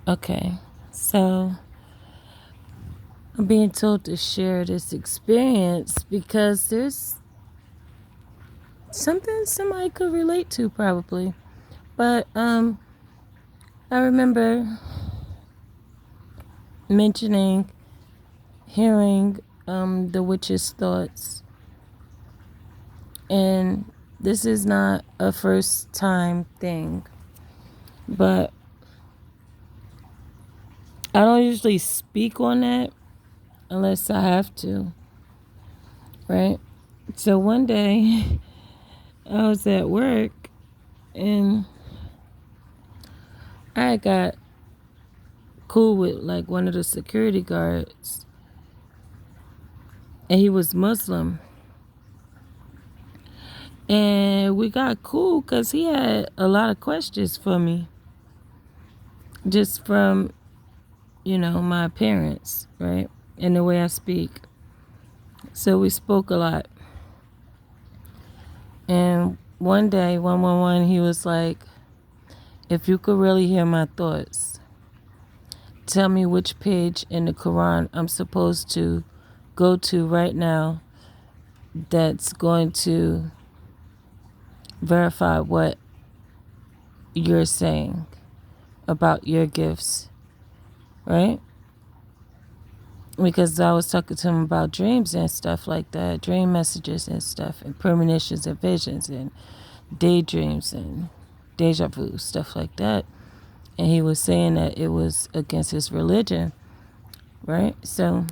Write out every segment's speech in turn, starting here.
Okay, so I'm being told to share this experience because there's something somebody could relate to probably. But I remember mentioning hearing the witch's thoughts, and this is not a first time thing, but I don't usually speak on that unless I have to, right? So one day I was at work and I got cool with like one of the security guards, and he was Muslim. And we got cool because he had a lot of questions for me just from, my appearance, right? And the way I speak. So we spoke a lot. And one day, 111, he was like, if you could really hear my thoughts, tell me which page in the Quran I'm supposed to go to right now that's going to verify what you're saying about your gifts, right? Because I was talking to him about dreams and stuff like that, dream messages and stuff, and premonitions and visions and daydreams and deja vu, stuff like that. And he was saying that it was against his religion, right? So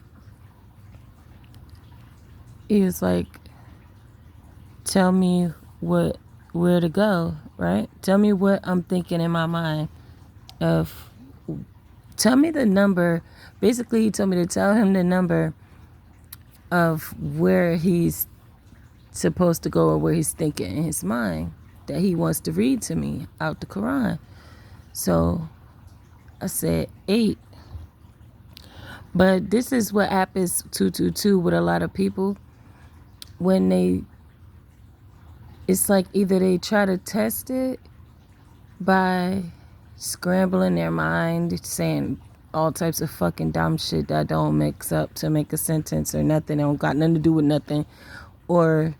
he was like, tell me where to go, right? Tell me what I'm thinking in my mind of, tell me the number. Basically, he told me to tell him the number of where he's supposed to go or where he's thinking in his mind that he wants to read to me out the Quran. So I said 8. But this is what happens 222 with a lot of people when it's like either they try to test it by scrambling their mind, saying all types of fucking dumb shit that don't mix up to make a sentence or nothing, that don't got nothing to do with nothing, or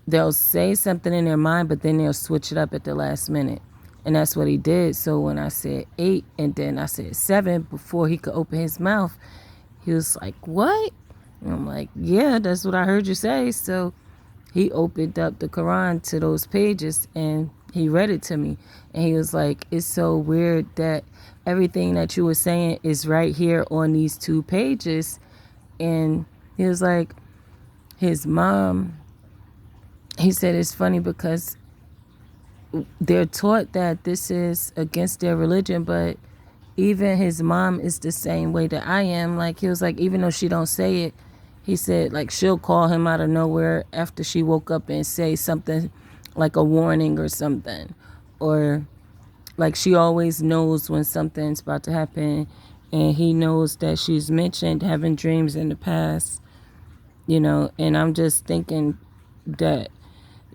they'll say something in their mind, but then they'll switch it up at the last minute. And that's what he did. So when I said 8 and then I said 7, before he could open his mouth, he was like, what? And I'm like, yeah, that's what I heard you say. So he opened up the Quran to those pages and he read it to me. And he was like, it's so weird that everything that you were saying is right here on these 2 pages. And he was like, his mom, he said it's funny because they're taught that this is against their religion, but even his mom is the same way that I am. Like, he was like, even though she don't say it, he said, like, she'll call him out of nowhere after she woke up and say something like a warning or something. Or, like, she always knows when something's about to happen. And he knows that she's mentioned having dreams in the past, And I'm just thinking that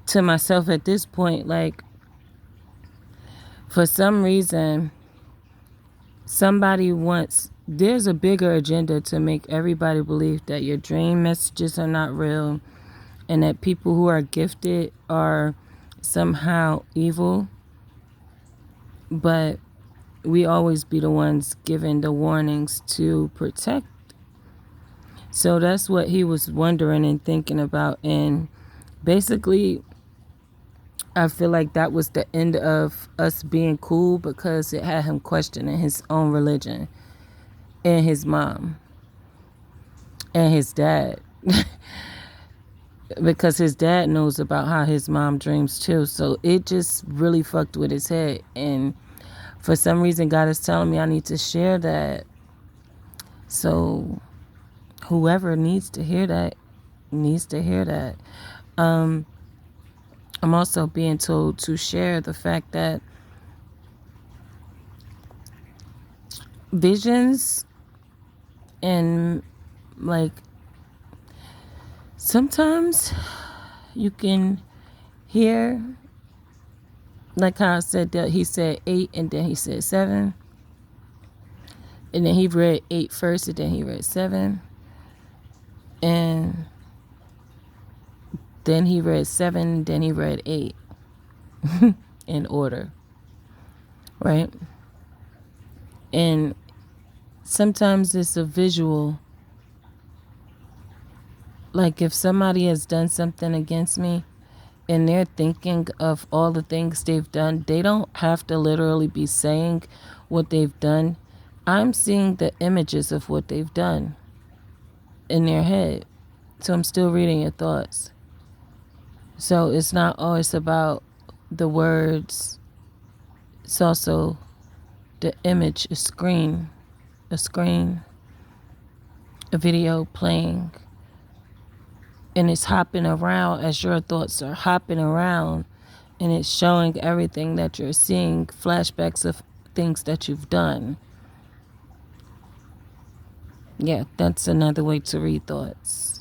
to myself at this point, like, for some reason, there's a bigger agenda to make everybody believe that your dream messages are not real and that people who are gifted are somehow evil. But we always be the ones giving the warnings to protect. So that's what he was wondering and thinking about. And basically, I feel like that was the end of us being cool because it had him questioning his own religion and his mom and his dad. Because his dad knows about how his mom dreams too. So it just really fucked with his head. And for some reason, God is telling me I need to share that. So whoever needs to hear that needs to hear that. I'm also being told to share the fact that visions and, like, sometimes you can hear, like how I said that he said 8 and then he said 7. And then he read 8 first, and then he read 7. And then he read 7, then he read 8 in order, right? And sometimes it's a visual. Like if somebody has done something against me and they're thinking of all the things they've done, they don't have to literally be saying what they've done. I'm seeing the images of what they've done in their head. So I'm still reading your thoughts. So it's not always about the words. It's also the image, a screen, a video playing. And it's hopping around as your thoughts are hopping around. And it's showing everything that you're seeing, flashbacks of things that you've done. Yeah, that's another way to read thoughts.